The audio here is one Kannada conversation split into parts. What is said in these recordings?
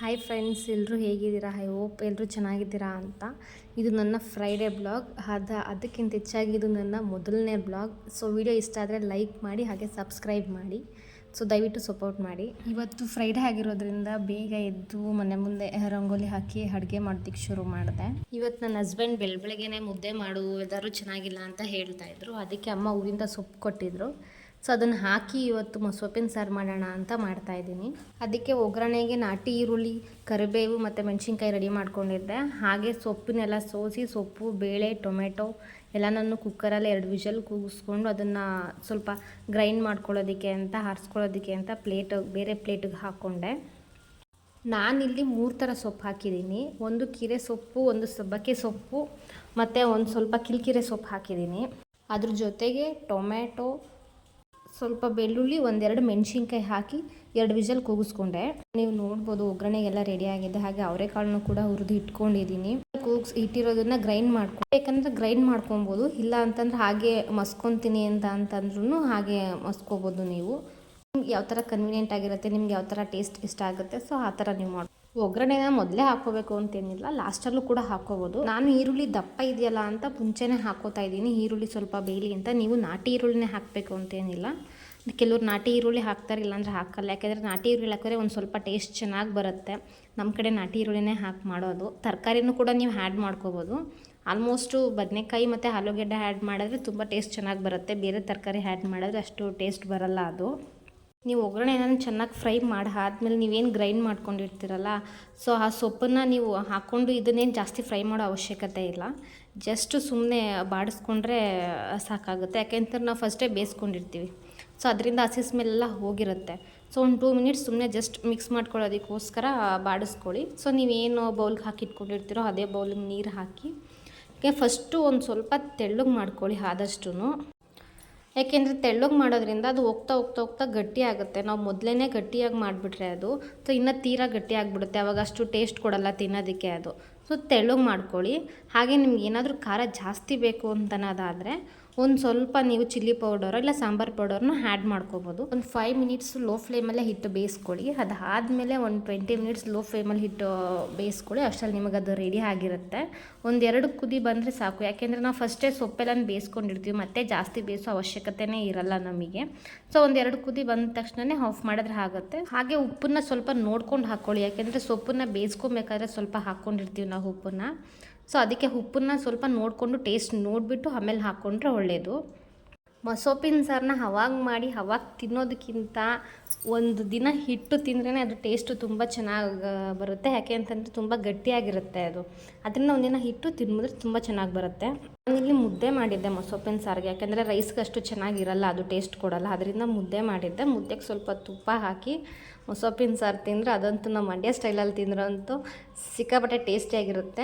ಹಾಯ್ ಫ್ರೆಂಡ್ಸ್, ಎಲ್ಲರೂ ಹೇಗಿದ್ದೀರಾ? ಐ ಹೋಪ್ ಎಲ್ಲರೂ ಚೆನ್ನಾಗಿದ್ದೀರಾ ಅಂತ. ಇದು ನನ್ನ ಫ್ರೈಡೇ ಬ್ಲಾಗ್. ಅದಕ್ಕಿಂತ ಹೆಚ್ಚಾಗಿ ಇದು ನನ್ನ ಮೊದಲನೇ ಬ್ಲಾಗ್. ಸೊ ವಿಡಿಯೋ ಇಷ್ಟ ಆದರೆ ಲೈಕ್ ಮಾಡಿ, ಹಾಗೆ ಸಬ್ಸ್ಕ್ರೈಬ್ ಮಾಡಿ. ಸೊ ದಯವಿಟ್ಟು ಸಪೋರ್ಟ್ ಮಾಡಿ. ಇವತ್ತು ಫ್ರೈಡೇ ಆಗಿರೋದ್ರಿಂದ ಬೇಗ ಎದ್ದು ಮನೆ ಮುಂದೆ ರಂಗೋಲಿ ಹಾಕಿ ಅಡುಗೆ ಮಾಡೋದಕ್ಕೆ ಶುರು ಮಾಡಿದೆ. ಇವತ್ತು ನನ್ನ ಹಸ್ಬೆಂಡ್ ಬೆಳಗ್ಗೆನೇ ಮುದ್ದೆ ಮಾಡು, ವೆದರು ಚೆನ್ನಾಗಿಲ್ಲ ಅಂತ ಹೇಳ್ತಾಯಿದ್ರು. ಅದಕ್ಕೆ ಅಮ್ಮ ಊರಿಂದ ಸೊಪ್ಪು ಕೊಟ್ಟಿದ್ರು. ಸೊ ಅದನ್ನು ಹಾಕಿ ಇವತ್ತು ಸೊಪ್ಪಿನ ಸಾರು ಮಾಡೋಣ ಅಂತ ಮಾಡ್ತಾಯಿದ್ದೀನಿ. ಅದಕ್ಕೆ ಒಗ್ಗರಣೆಗೆ ನಾಟಿ ಈರುಳ್ಳಿ, ಕರಿಬೇವು ಮತ್ತು ಮೆಣಸಿನ್ಕಾಯಿ ರೆಡಿ ಮಾಡ್ಕೊಂಡಿದ್ದೆ. ಹಾಗೆ ಸೊಪ್ಪನ್ನೆಲ್ಲ ಸೋಸಿ, ಸೊಪ್ಪು, ಬೇಳೆ, ಟೊಮೆಟೊ ಎಲ್ಲನೂ ಕುಕ್ಕರಲ್ಲಿ 2 ವಿಷಲ್ ಕೂಗಿಸ್ಕೊಂಡು ಅದನ್ನು ಸ್ವಲ್ಪ ಗ್ರೈಂಡ್ ಮಾಡ್ಕೊಳ್ಳೋದಕ್ಕೆ ಅಂತ, ಆರಿಸ್ಕೊಳ್ಳೋದಕ್ಕೆ ಅಂತ ಬೇರೆ ಪ್ಲೇಟಿಗೆ ಹಾಕ್ಕೊಂಡೆ. ನಾನಿಲ್ಲಿ 3 ಥರ ಸೊಪ್ಪು ಹಾಕಿದ್ದೀನಿ. ಒಂದು ಕೀರೆ ಸೊಪ್ಪು, ಒಂದು ಸಬ್ಬಕ್ಕಿ ಸೊಪ್ಪು ಮತ್ತು ಒಂದು ಸ್ವಲ್ಪ ಕಿಲ್ಕಿರೆ ಸೊಪ್ಪು ಹಾಕಿದ್ದೀನಿ. ಅದ್ರ ಜೊತೆಗೆ ಟೊಮೆಟೊ, ಸ್ವಲ್ಪ ಬೆಳ್ಳುಳ್ಳಿ, 1-2 ಮೆಣಸಿನ್ಕಾಯಿ ಹಾಕಿ 2 ವಿಷಲ್ ಕೂಗಿಸ್ಕೊಂಡೆ. ನೀವು ನೋಡ್ಬೋದು ಒಗ್ಗರಣೆಗೆಲ್ಲ ರೆಡಿ ಆಗಿದೆ. ಹಾಗೆ ಅವರೆಕಾಳನ್ನು ಕೂಡ ಹುರಿದು ಇಟ್ಕೊಂಡಿದ್ದೀನಿ. ಇಟ್ಟಿರೋದನ್ನ ಗ್ರೈಂಡ್ ಮಾಡ್ಕೊಂಡು, ಯಾಕಂದರೆ ಗ್ರೈಂಡ್ ಮಾಡ್ಕೊಬೋದು, ಇಲ್ಲ ಅಂತಂದ್ರೆ ಹಾಗೆ ಮಸ್ಕೊತೀನಿ ಅಂತಂದ್ರೂ ಹಾಗೆ ಮಸ್ಕೋಬೋದು. ನೀವು ನಿಮ್ಗೆ ಯಾವ ಥರ ಕನ್ವೀನಿಯೆಂಟ್ ಆಗಿರುತ್ತೆ, ನಿಮ್ಗೆ ಯಾವ ಥರ ಟೇಸ್ಟ್ ಇಷ್ಟ ಆಗುತ್ತೆ, ಸೊ ಆ ಥರ ನೀವು ಮಾಡಿ. ಒಗ್ಗರಣೆನ ಮೊದಲೇ ಹಾಕ್ಕೋಬೇಕು ಅಂತೇನಿಲ್ಲ, ಲಾಸ್ಟಲ್ಲೂ ಕೂಡ ಹಾಕ್ಕೋಬೋದು. ನಾನು ಈರುಳ್ಳಿ ದಪ್ಪ ಇದೆಯಲ್ಲ ಅಂತ ಮುಂಚೆನೇ ಹಾಕ್ಕೋತಾ ಇದ್ದೀನಿ, ಈರುಳ್ಳಿ ಸ್ವಲ್ಪ ಬೇಯಲಿ ಅಂತ. ನೀವು ನಾಟಿ ಈರುಳ್ಳಿನೇ ಹಾಕಬೇಕು ಅಂತೇನಿಲ್ಲ. ಕೆಲವ್ರು ನಾಟಿ ಈರುಳ್ಳಿ ಹಾಕ್ತಾರೆ, ಇಲ್ಲಾಂದ್ರೆ ಹಾಕಲ್ಲ. ಯಾಕೆಂದರೆ ನಾಟಿ ಈರುಳ್ಳಿ ಹಾಕಿದ್ರೆ ಒಂದು ಸ್ವಲ್ಪ ಟೇಸ್ಟ್ ಚೆನ್ನಾಗಿ ಬರುತ್ತೆ. ನಮ್ಮ ಕಡೆ ನಾಟಿ ಈರುಳ್ಳಿನೇ ಹಾಕಿ ಮಾಡೋದು. ತರಕಾರಿನೂ ಕೂಡ ನೀವು ಆ್ಯಡ್ ಮಾಡ್ಕೋಬೋದು. ಆಲ್ಮೋಸ್ಟು ಬದನೆಕಾಯಿ ಮತ್ತು ಆಲೂಗೆಡ್ಡೆ ಆ್ಯಡ್ ಮಾಡಿದ್ರೆ ತುಂಬ ಟೇಸ್ಟ್ ಚೆನ್ನಾಗಿ ಬರುತ್ತೆ. ಬೇರೆ ತರಕಾರಿ ಆ್ಯಡ್ ಮಾಡಿದ್ರೆ ಅಷ್ಟು ಟೇಸ್ಟ್ ಬರಲ್ಲ ಅದು. ನೀವು ಒಗ್ಗರಣೆನ ಚೆನ್ನಾಗಿ ಫ್ರೈ ಮಾಡಿ ಆದಮೇಲೆ ನೀವೇನು ಗ್ರೈಂಡ್ ಮಾಡ್ಕೊಂಡಿರ್ತೀರಲ್ಲ, ಸೊ ಆ ಸೊಪ್ಪನ್ನು ನೀವು ಹಾಕ್ಕೊಂಡು ಇದನ್ನೇನು ಜಾಸ್ತಿ ಫ್ರೈ ಮಾಡೋ ಅವಶ್ಯಕತೆ ಇಲ್ಲ. ಜಸ್ಟ್ ಸುಮ್ಮನೆ ಬಾಡಿಸ್ಕೊಂಡ್ರೆ ಸಾಕಾಗುತ್ತೆ. ಯಾಕೆಂತಂದ್ರೆ ನಾವು ಫಸ್ಟೇ ಬೇಯಿಸ್ಕೊಂಡಿರ್ತೀವಿ, ಸೊ ಅದರಿಂದ ಹಸಿ ಸ್ಮೆಲ್ಲ ಹೋಗಿರುತ್ತೆ. ಸೊ ಒಂದು 2 ಮಿನಿಟ್ಸ್ ಸುಮ್ಮನೆ ಜಸ್ಟ್ ಮಿಕ್ಸ್ ಮಾಡ್ಕೊಳ್ಳೋದಕ್ಕೋಸ್ಕರ ಬಾಡಿಸ್ಕೊಳ್ಳಿ. ಸೊ ನೀವೇನು ಬೌಲ್ಗೆ ಹಾಕಿ ಇಟ್ಕೊಂಡಿರ್ತೀರೋ ಅದೇ ಬೌಲಿಗೆ ನೀರು ಹಾಕಿ ಫಸ್ಟು ಒಂದು ಸ್ವಲ್ಪ ತೆಳ್ಳಗೆ ಮಾಡ್ಕೊಳ್ಳಿ ಆದಷ್ಟು. ಯಾಕೆಂದರೆ ತೆಳ್ಳಗೆ ಮಾಡೋದ್ರಿಂದ ಅದು ಹೋಗ್ತಾ ಗಟ್ಟಿ ಆಗುತ್ತೆ. ನಾವು ಮೊದಲೇ ಗಟ್ಟಿಯಾಗಿ ಮಾಡಿಬಿಟ್ರೆ ಅದು ಸೊ ಇನ್ನೂ ತೀರಾ ಗಟ್ಟಿ ಆಗಿಬಿಡುತ್ತೆ. ಅವಾಗ ಅಷ್ಟು ಟೇಸ್ಟ್ ಕೊಡಲ್ಲ ತಿನ್ನೋದಕ್ಕೆ ಅದು. ಸೊ ತೆಳ್ಳಗೆ ಮಾಡ್ಕೊಳ್ಳಿ. ಹಾಗೆ ನಿಮ್ಗೆ ಏನಾದರೂ ಖಾರ ಜಾಸ್ತಿ ಬೇಕು ಅಂತನೋದಾದರೆ ಒಂದು ಸ್ವಲ್ಪ ನೀವು ಚಿಲ್ಲಿ ಪೌಡರ್ ಇಲ್ಲ ಸಾಂಬಾರು ಪೌಡರ್ನ ಆ್ಯಡ್ ಮಾಡ್ಕೋಬೋದು. ಒಂದು 5 ಮಿನಿಟ್ಸ್ ಲೋ ಫ್ಲೇಮಲ್ಲೇ ಹಿಟ್ಟು ಬೇಯಿಸ್ಕೊಳ್ಳಿ. ಅದಾದಮೇಲೆ ಒಂದು 20 ಮಿನಿಟ್ಸ್ ಲೋ ಫ್ಲೇಮಲ್ಲಿ ಹಿಟ್ಟು ಬೇಯಿಸ್ಕೊಳ್ಳಿ. ಅಷ್ಟರಲ್ಲಿ ನಿಮಗೆ ಅದು ರೆಡಿ ಆಗಿರುತ್ತೆ. 1-2 ಕುದಿ ಬಂದರೆ ಸಾಕು. ಯಾಕೆಂದರೆ ನಾವು ಫಸ್ಟೇ ಸೊಪ್ಪೆಲ್ಲ ಬೇಯಿಸ್ಕೊಂಡಿರ್ತೀವಿ, ಮತ್ತು ಜಾಸ್ತಿ ಬೇಯಿಸೋ ಅವಶ್ಯಕತೆನೇ ಇರಲ್ಲ ನಮಗೆ. ಸೊ 1-2 ಕುದಿ ಬಂದ ತಕ್ಷಣವೇ ಆಫ್ ಮಾಡಿದ್ರೆ ಆಗುತ್ತೆ. ಹಾಗೆ ಉಪ್ಪನ್ನ ಸ್ವಲ್ಪ ನೋಡ್ಕೊಂಡು ಹಾಕ್ಕೊಳ್ಳಿ. ಯಾಕೆಂದರೆ ಸೊಪ್ಪನ್ನು ಬೇಯಿಸ್ಕೊಬೇಕಾದ್ರೆ ಸ್ವಲ್ಪ ಹಾಕ್ಕೊಂಡಿರ್ತೀವಿ ನಾವು ಉಪ್ಪನ್ನು. ಸೊ ಅದಕ್ಕೆ ಉಪ್ಪನ್ನ ಸ್ವಲ್ಪ ನೋಡಿಕೊಂಡು ಟೇಸ್ಟ್ ನೋಡಿಬಿಟ್ಟು ಆಮೇಲೆ ಹಾಕ್ಕೊಂಡ್ರೆ ಒಳ್ಳೆಯದು. ಸೊಪ್ಪಿನ ಸಾರನ್ನ ಅವಾಗ ಮಾಡಿ ಅವಾಗ ತಿನ್ನೋದಕ್ಕಿಂತ ಒಂದು ದಿನ ಹಿಟ್ಟು ತಿಂದ್ರೇ ಅದು ಟೇಸ್ಟು ತುಂಬ ಚೆನ್ನಾಗಿ ಬರುತ್ತೆ. ಯಾಕೆ ಅಂತಂದರೆ ತುಂಬ ಗಟ್ಟಿಯಾಗಿರುತ್ತೆ ಅದು. ಅದರಿಂದ ಒಂದಿನ ಹಿಟ್ಟು ತಿಂದರೆ ತುಂಬ ಚೆನ್ನಾಗಿ ಬರುತ್ತೆ. ನಾನಿಲ್ಲಿ ಮುದ್ದೆ ಮಾಡಿದ್ದೆ ಸೊಪ್ಪಿನ ಸಾರಿಗೆ. ಯಾಕೆಂದರೆ ರೈಸ್ಗೆ ಅಷ್ಟು ಚೆನ್ನಾಗಿರಲ್ಲ, ಅದು ಟೇಸ್ಟ್ ಕೊಡಲ್ಲ. ಅದರಿಂದ ಮುದ್ದೆ ಮಾಡಿದ್ದೆ. ಮುದ್ದೆಗೆ ಸ್ವಲ್ಪ ತುಪ್ಪ ಹಾಕಿ ಸೊಪ್ಪಿನ ಸಾರು ತಿಂದರೆ ಅದಂತೂ ನಮ್ಮ ಮಂಡ್ಯ ಸ್ಟೈಲಲ್ಲಿ ತಿಂದ್ರಂತೂ ಸಿಕ್ಕಾಪಟ್ಟೆ ಟೇಸ್ಟಿಯಾಗಿರುತ್ತೆ.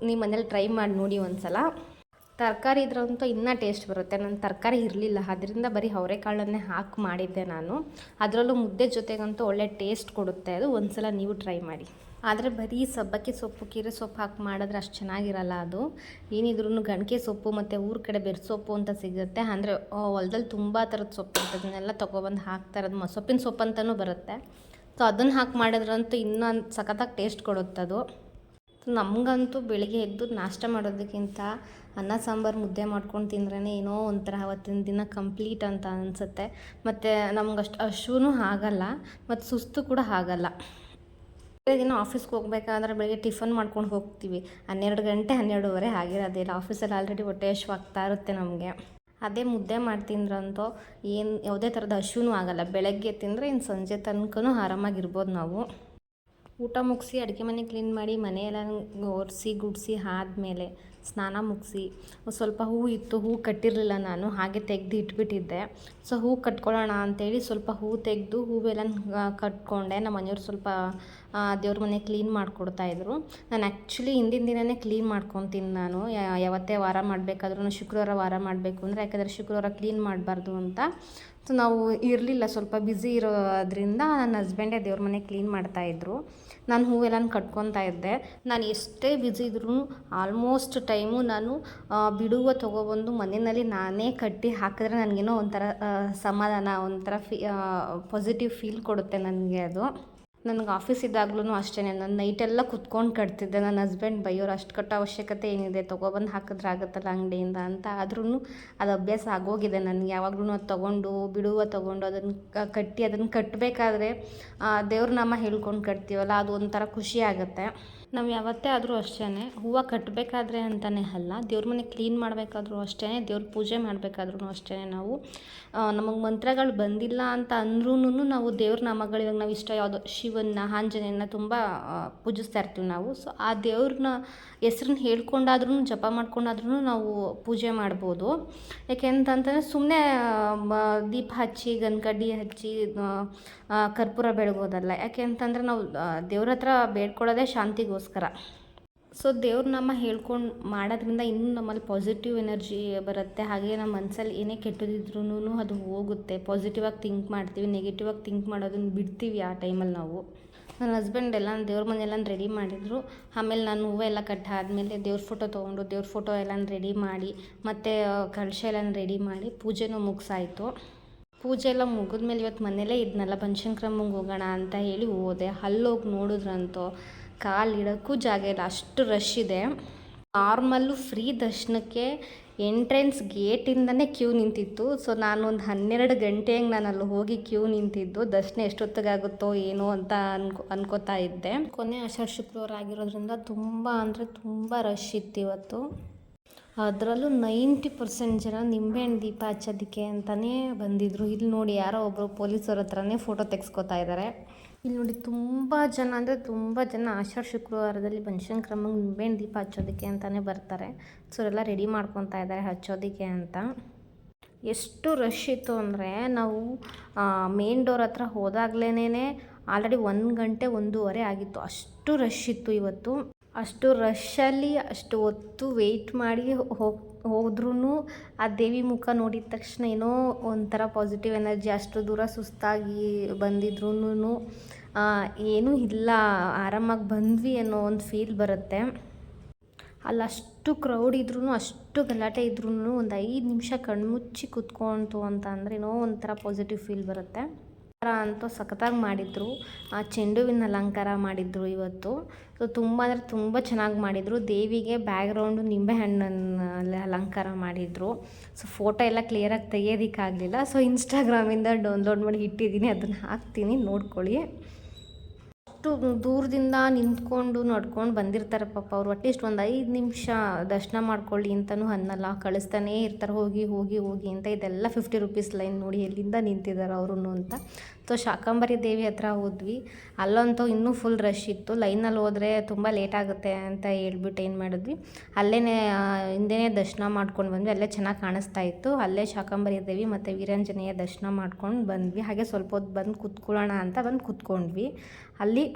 ನಿಮ್ಮ ಮನೇಲಿ ಟ್ರೈ ಮಾಡಿ ನೋಡಿ ಒಂದು ಸಲ. ತರಕಾರಿ ಇದ್ರಂತೂ ಇನ್ನೂ ಟೇಸ್ಟ್ ಬರುತ್ತೆ. ನನ್ನ ತರಕಾರಿ ಇರಲಿಲ್ಲ, ಅದರಿಂದ ಬರೀ ಅವರೆಕಾಳನ್ನೇ ಹಾಕಿ ಮಾಡಿದ್ದೆ ನಾನು. ಅದರಲ್ಲೂ ಮುದ್ದೆ ಜೊತೆಗಂತೂ ಒಳ್ಳೆ ಟೇಸ್ಟ್ ಕೊಡುತ್ತೆ ಅದು. ಒಂದು ಸಲ ನೀವು ಟ್ರೈ ಮಾಡಿ. ಆದರೆ ಬರೀ ಸಬ್ಬಕ್ಕಿ ಸೊಪ್ಪು, ಕೀರೆ ಸೊಪ್ಪು ಹಾಕಿ ಮಾಡಿದ್ರೆ ಅಷ್ಟು ಚೆನ್ನಾಗಿರಲ್ಲ ಅದು. ಏನಿದ್ರೂ ಗಣಕೆ ಸೊಪ್ಪು ಮತ್ತು ಊರ ಕಡೆ ಬೆರ್ಸೊಪ್ಪು ಅಂತ ಸಿಗುತ್ತೆ. ಅಂದರೆ ಹೊಲದಲ್ಲಿ ತುಂಬ ಥರದ ಸೊಪ್ಪು ಇರ್ತದೆ, ಅದನ್ನೆಲ್ಲ ತೊಗೊಬಂದು ಹಾಕ್ತಾರದು. ಸೊಪ್ಪಿನ ಸೊಪ್ಪು ಅಂತಲೂ ಬರುತ್ತೆ. ಸೊ ಅದನ್ನು ಹಾಕಿ ಮಾಡಿದ್ರಂತೂ ಇನ್ನೂ ಸಖತ್ತಾಗಿ ಟೇಸ್ಟ್ ಕೊಡುತ್ತದು. ನಮಗಂತೂ ಬೆಳಿಗ್ಗೆ ಎದ್ದು ನಾಷ್ಟ ಮಾಡೋದಕ್ಕಿಂತ ಅನ್ನ ಸಾಂಬಾರು ಮುದ್ದೆ ಮಾಡ್ಕೊಂಡು ತಿಂದ್ರೇ ಏನೋ ಒಂಥರ ಅವತ್ತಿನ ದಿನ ಕಂಪ್ಲೀಟ್ ಅಂತ ಅನಿಸುತ್ತೆ. ಮತ್ತು ನಮ್ಗಷ್ಟು ಹಶ್ವೂ ಆಗಲ್ಲ, ಮತ್ತು ಸುಸ್ತು ಕೂಡ ಆಗಲ್ಲ. ದಿನ ಆಫೀಸ್ಗೆ ಹೋಗ್ಬೇಕಾದ್ರೆ ಬೆಳಿಗ್ಗೆ ಟಿಫನ್ ಮಾಡ್ಕೊಂಡು ಹೋಗ್ತೀವಿ. 12 ಗಂಟೆ 12:30 ಆಗಿರೋದಿಲ್ಲ. ಆಫೀಸಲ್ಲಿ ಆಲ್ರೆಡಿ ಹೊಟ್ಟೆ ಹಶ್ವಾಗ್ತಾ ಇರುತ್ತೆ ನಮಗೆ. ಅದೇ ಮುದ್ದೆ ಮಾಡಿ ತಿಂದ್ರಂತೂ ಯಾವುದೇ ಥರದ ಹಶ್ವೂ ಆಗಲ್ಲ. ಬೆಳಗ್ಗೆ ತಿಂದರೆ ಇನ್ನು ಸಂಜೆ ತನಕನೂ ಆರಾಮಾಗಿರ್ಬೋದು ನಾವು. ಊಟ ಮುಗಿಸಿ ಅಡುಗೆ ಮನೆ ಕ್ಲೀನ್ ಮಾಡಿ ಮನೆಯೆಲ್ಲ ಒರೆಸಿ ಗುಡಿಸಿ ಆದಮೇಲೆ ಸ್ನಾನ ಮುಗಿಸಿ ಸ್ವಲ್ಪ ಹೂ ಇತ್ತು, ಹೂ ಕಟ್ಟಿರಲಿಲ್ಲ ನಾನು, ಹಾಗೆ ತೆಗೆದು ಇಟ್ಬಿಟ್ಟಿದ್ದೆ. ಸೊ ಹೂ ಕಟ್ಕೊಳ್ಳೋಣ ಅಂತೇಳಿ ಸ್ವಲ್ಪ ಹೂ ತೆಗೆದು ಹೂವೆಲ್ಲ ಕಟ್ಕೊಂಡೆ. ನಮ್ಮ ಮನೆಯವ್ರು ಸ್ವಲ್ಪ ದೇವ್ರ ಮನೆ ಕ್ಲೀನ್ ಮಾಡಿಕೊಡ್ತಾಯಿದ್ರು. ನಾನು ಆ್ಯಕ್ಚುಲಿ ಹಿಂದಿನ ದಿನವೇ ಕ್ಲೀನ್ ಮಾಡ್ಕೊತೀನಿ ನಾನು. ಯಾವತ್ತೇ ವಾರ ಮಾಡಬೇಕಾದ್ರೂ ಶುಕ್ರವಾರ ವಾರ ಮಾಡಬೇಕು ಅಂದರೆ, ಯಾಕಂದರೆ ಶುಕ್ರವಾರ ಕ್ಲೀನ್ ಮಾಡಬಾರ್ದು ಅಂತ. ಸೊ ನಾವು ಇರಲಿಲ್ಲ, ಸ್ವಲ್ಪ ಬ್ಯುಸಿ ಇರೋದ್ರಿಂದ ನನ್ನ ಹಸ್ಬೆಂಡೇ ದೇವ್ರ ಮನೆ ಕ್ಲೀನ್ ಮಾಡ್ತಾಯಿದ್ರು. ನಾನು ಹೂವೆಲ್ಲ ಕಟ್ಕೊತಾ ಇದ್ದೆ. ನಾನು ಎಷ್ಟೇ ಬ್ಯುಸಿ ಇದ್ರೂ ಆಲ್ಮೋಸ್ಟ್ ಟೈಮು ನಾನು ಬಿಡುವ ತೊಗೊಬಂದು ಮನೆಯಲ್ಲಿ ನಾನೇ ಕಟ್ಟಿ ಹಾಕಿದ್ರೆ ನನಗೇನೋ ಒಂಥರ ಸಮಾಧಾನ, ಒಂಥರ ಪಾಸಿಟಿವ್ ಫೀಲ್ ಕೊಡುತ್ತೆ ನನಗೆ ಅದು. ನನಗೆ ಆಫೀಸ್ ಇದ್ದಾಗ್ಲೂ ಅಷ್ಟೇ, ನಾನು ನೈಟೆಲ್ಲ ಕುತ್ಕೊಂಡು ಕಟ್ತಿದ್ದೆ. ನನ್ನ ಹಸ್ಬೆಂಡ್ ಬೈಯೋರು, ಅಷ್ಟು ಕಟ್ಟೋ ಅವಶ್ಯಕತೆ ಏನಿದೆ, ತೊಗೊಬಂದು ಹಾಕಿದ್ರೆ ಆಗುತ್ತಲ್ಲ ಅಂಗಡಿಯಿಂದ ಅಂತ. ಆದ್ರೂ ಅದು ಅಭ್ಯಾಸ ಆಗೋಗಿದೆ ನನಗೆ. ಯಾವಾಗ್ಲೂ ಅದು ತೊಗೊಂಡು ತೊಗೊಂಡು ಅದನ್ನು ಕಟ್ಟಿ ಅದನ್ನು ಕಟ್ಟಬೇಕಾದ್ರೆ ದೇವ್ರ ನಾಮ ಹೇಳ್ಕೊಂಡು ಕಟ್ತೀವಲ್ಲ, ಅದು ಒಂಥರ ಖುಷಿ ಆಗುತ್ತೆ. ನಾವು ಯಾವತ್ತೇ ಆದರೂ ಅಷ್ಟೇ, ಹೂವು ಕಟ್ಟಬೇಕಾದ್ರೆ ಅಂತಲೇ ಅಲ್ಲ, ದೇವ್ರ ಮನೆ ಕ್ಲೀನ್ ಮಾಡಬೇಕಾದ್ರೂ ಅಷ್ಟೇ, ದೇವ್ರ ಪೂಜೆ ಮಾಡಬೇಕಾದ್ರೂ ಅಷ್ಟೇ, ನಾವು ನಮಗೆ ಮಂತ್ರಗಳು ಬಂದಿಲ್ಲ ಅಂತ ಅಂದ್ರೂ ನಾವು ದೇವ್ರ ನಾಮಗಳು, ಇವಾಗ ನಾವು ಇಷ್ಟ ಯಾವುದೋ ಶಿವನ್ನ, ಆಂಜನೇಯನ ತುಂಬ ಪೂಜಿಸ್ತಾ ಇರ್ತೀವಿ ನಾವು. ಸೊ ಆ ದೇವ್ರನ್ನ ಹೆಸ್ರನ್ನ ಹೇಳ್ಕೊಂಡಾದ್ರೂ, ಜಪ ಮಾಡ್ಕೊಂಡಾದ್ರೂ ನಾವು ಪೂಜೆ ಮಾಡ್ಬೋದು. ಯಾಕೆ ಅಂತಂತಂದರೆ ಸುಮ್ಮನೆ ದೀಪ ಹಚ್ಚಿ, ಗನ್ಕಡ್ಡಿ ಹಚ್ಚಿ, ಕರ್ಪೂರ ಬೆಳಗೋದಲ್ಲ. ಯಾಕೆ ಅಂತಂದರೆ ನಾವು ದೇವ್ರ ಹತ್ರ ಬೇಡ್ಕೊಳ್ಳೋದೇ ಶಾಂತಿಗೋಸ್ಕರ. ಸೊ ದೇವ್ರ ನಾಮ ಹೇಳ್ಕೊಂಡು ಮಾಡೋದ್ರಿಂದ ಇನ್ನೂ ನಮ್ಮಲ್ಲಿ ಪಾಸಿಟಿವ್ ಎನರ್ಜಿ ಬರುತ್ತೆ. ಹಾಗೆ ನಮ್ಮ ಮನಸ್ಸಲ್ಲಿ ಏನೇ ಕೆಟ್ಟದಿದ್ರೂ ಅದು ಹೋಗುತ್ತೆ. ಪಾಸಿಟಿವ್ ಆಗಿ ಥಿಂಕ್ ಮಾಡ್ತೀವಿ, ನೆಗೆಟಿವ್ ಆಗಿ ಥಿಂಕ್ ಮಾಡೋದನ್ನು ಬಿಡ್ತೀವಿ ಆ ಟೈಮಲ್ಲಿ ನಾವು. ನನ್ನ ಹಸ್ಬೆಂಡ್ ಎಲ್ಲ ದೇವ್ರ ಮನೆಯೆಲ್ಲ ರೆಡಿ ಮಾಡಿದರು. ಆಮೇಲೆ ನಾನು ಹೂವೆಲ್ಲ ಕಟ್ಟಾದಮೇಲೆ ದೇವ್ರ ಫೋಟೋ ತೊಗೊಂಡು, ದೇವ್ರ ಫೋಟೋ ಎಲ್ಲ ರೆಡಿ ಮಾಡಿ, ಮತ್ತು ಕಳಶ ಎಲ್ಲ ರೆಡಿ ಮಾಡಿ ಪೂಜೆನೂ ಮುಗಿಸಾಯಿತು. ಪೂಜೆ ಎಲ್ಲ ಮುಗಿದ್ಮೇಲೆ ಇವತ್ತು ಮನೇಲೇ ಇದ್ನಲ್ಲ, ಬನಶಂಕರಮ್ಮಂಗೆ ಹೋಗೋಣ ಅಂತ ಹೇಳಿ ಹೋದೆ. ಅಲ್ಲೋಗಿ ನೋಡಿದ್ರಂತೂ ಕಾಲು ಇಡೋಕ್ಕೂ ಜಾಗ ಇಲ್ಲ, ಅಷ್ಟು ರಶ್ ಇದೆ. ನಾರ್ಮಲ್ಲು ಫ್ರೀ ದರ್ಶನಕ್ಕೆ ಎಂಟ್ರೆನ್ಸ್ ಗೇಟಿಂದನೇ ಕ್ಯೂ ನಿಂತಿತ್ತು. ಸೊ ನಾನು ಒಂದು 12 ಗಂಟೆಗೆ ನಾನು ಅಲ್ಲಿ ಹೋಗಿ ಕ್ಯೂ ನಿಂತಿದ್ದು. ದರ್ಶನ ಎಷ್ಟೊತ್ತಿಗಾಗುತ್ತೋ ಏನೋ ಅಂತ ಅನ್ಕೋತಾ ಇದ್ದೆ. ಕೊನೆ ಆಷಾಢ ಶುಕ್ರವಾರ ಆಗಿರೋದ್ರಿಂದ ತುಂಬ ಅಂದರೆ ತುಂಬ ರಶ್ ಇತ್ತು ಇವತ್ತು. ಅದರಲ್ಲೂ 90% ಜನ ನಿಂಬೆಹಣ್ಣು ದೀಪ ಹಚ್ಚೋದಕ್ಕೆ ಅಂತಲೇ ಬಂದಿದ್ದರು. ಇಲ್ಲಿ ನೋಡಿ, ಯಾರೋ ಒಬ್ಬರು ಪೊಲೀಸರ ಹತ್ರನೇ ಫೋಟೋ ತೆಗೆಸ್ಕೊತಾ ಇದ್ದಾರೆ. ಇಲ್ಲಿ ನೋಡಿ, ತುಂಬ ಜನ ಅಂದರೆ ತುಂಬ ಜನ ಆಷಾಢ ಶುಕ್ರವಾರದಲ್ಲಿ ಬನಶಂಕರಮ್ಮಂಗೆ ನಿಂಬೆಹಣ್ಣು ದೀಪ ಹಚ್ಚೋದಕ್ಕೆ ಅಂತಲೇ ಬರ್ತಾರೆ. ಸೊ ಎಲ್ಲ ರೆಡಿ ಮಾಡ್ಕೊತಾ ಇದ್ದಾರೆ ಹಚ್ಚೋದಕ್ಕೆ ಅಂತ. ಎಷ್ಟು ರಶ್ ಇತ್ತು ಅಂದರೆ, ನಾವು ಮೇನ್ ಡೋರ್ ಹತ್ರ ಹೋದಾಗ್ಲೇ ಆಲ್ರೆಡಿ 1 ಗಂಟೆ 1:15 ಆಗಿತ್ತು. ಅಷ್ಟು ರಶ್ ಇತ್ತು ಇವತ್ತು. ಅಷ್ಟು ರಶ್ಶಲ್ಲಿ ಅಷ್ಟು ಹೊತ್ತು ವೆಯ್ಟ್ ಮಾಡಿ ಹೋದ್ರೂ ಆ ದೇವಿ ಮುಖ ನೋಡಿದ ತಕ್ಷಣ ಏನೋ ಒಂಥರ ಪಾಸಿಟಿವ್ ಎನರ್ಜಿ. ಅಷ್ಟು ದೂರ ಸುಸ್ತಾಗಿ ಬಂದಿದ್ರೂ ಏನೂ ಇಲ್ಲ, ಆರಾಮಾಗಿ ಬಂದ್ವಿ ಅನ್ನೋ ಒಂದು ಫೀಲ್ ಬರುತ್ತೆ. ಅಲ್ಲಷ್ಟು ಕ್ರೌಡ್ ಇದ್ರೂ, ಅಷ್ಟು ಗಲಾಟೆ ಇದ್ರೂ ಒಂದು 5 ನಿಮಿಷ ಕಣ್ಮುಚ್ಚಿ ಕೂತ್ಕೊಂತು ಅಂತ ಅಂದರೆ ಏನೋ ಒಂಥರ ಪಾಸಿಟಿವ್ ಫೀಲ್ ಬರುತ್ತೆ. ಅಂತೂ ಸಖತ್ತಾಗಿ ಮಾಡಿದರು. ಚೆಂಡುವಿನ ಅಲಂಕಾರ ಮಾಡಿದರು ಇವತ್ತು. ಸೊ ತುಂಬ ಅಂದರೆ ತುಂಬ ಚೆನ್ನಾಗಿ ಮಾಡಿದರು. ದೇವಿಗೆ ಬ್ಯಾಕ್ಗ್ರೌಂಡು ನಿಂಬೆಹಣ್ಣಲ್ಲಿ ಅಲಂಕಾರ ಮಾಡಿದರು. ಸೊ ಫೋಟೋ ಎಲ್ಲ ಕ್ಲಿಯರಾಗಿ ತೆಗಿಯೋದಕ್ಕಾಗಲಿಲ್ಲ. ಸೊ ಇನ್ಸ್ಟಾಗ್ರಾಮಿಂದ ಡೌನ್ಲೋಡ್ ಮಾಡಿ ಇಟ್ಟಿದ್ದೀನಿ, ಅದನ್ನು ಹಾಕ್ತೀನಿ, ನೋಡ್ಕೊಳ್ಳಿ. ಅಷ್ಟು ದೂರದಿಂದ ನಿಂತ್ಕೊಂಡು ನಡ್ಕೊಂಡು ಬಂದಿರ್ತಾರೆ ಪಾಪ ಅವರು. ಅಟ್ಲೀಸ್ಟ್ ಒಂದು 5 ನಿಮಿಷ ದರ್ಶನ ಮಾಡ್ಕೊಳ್ಳಿ ಅಂತಲೂ ಅನ್ನಲ್ಲ, ಕಳಿಸ್ತಾನೇ ಇರ್ತಾರೆ ಹೋಗಿ ಹೋಗಿ ಹೋಗಿ ಅಂತ. ಇದೆಲ್ಲ 50 ರೂಪೀಸ್ ಲೈನ್ ನೋಡಿ ಎಲ್ಲಿಂದ ನಿಂತಿದ್ದಾರೆ ಅವರು ಅಂತ. ಸೊ ಶಾಕಂಬರಿ ದೇವಿ ಹತ್ರ ಹೋದ್ವಿ. ಅಲ್ಲಂತೂ ಇನ್ನೂ ಫುಲ್ ರಶ್ ಇತ್ತು. ಲೈನಲ್ಲಿ ಹೋದರೆ ತುಂಬ ಲೇಟ್ ಆಗುತ್ತೆ ಅಂತ ಹೇಳ್ಬಿಟ್ಟು ಏನು ಮಾಡಿದ್ವಿ, ಅಲ್ಲೇ ಹಿಂದೆನೇ ದರ್ಶನ ಮಾಡ್ಕೊಂಡು ಬಂದ್ವಿ. ಅಲ್ಲೇ ಚೆನ್ನಾಗಿ ಕಾಣಿಸ್ತಾ ಇತ್ತು. ಅಲ್ಲೇ ಶಾಕಂಬರಿ ದೇವಿ ಮತ್ತು ವೀರಾಂಜನೇಯ ದರ್ಶನ ಮಾಡ್ಕೊಂಡು ಬಂದ್ವಿ. ಹಾಗೆ ಸ್ವಲ್ಪ ಹೊತ್ತು ಬಂದು ಕೂತ್ಕೊಳ್ಳೋಣ ಅಂತ ಬಂದು ಕೂತ್ಕೊಂಡ್ವಿ. ಅಲ್ಲಿ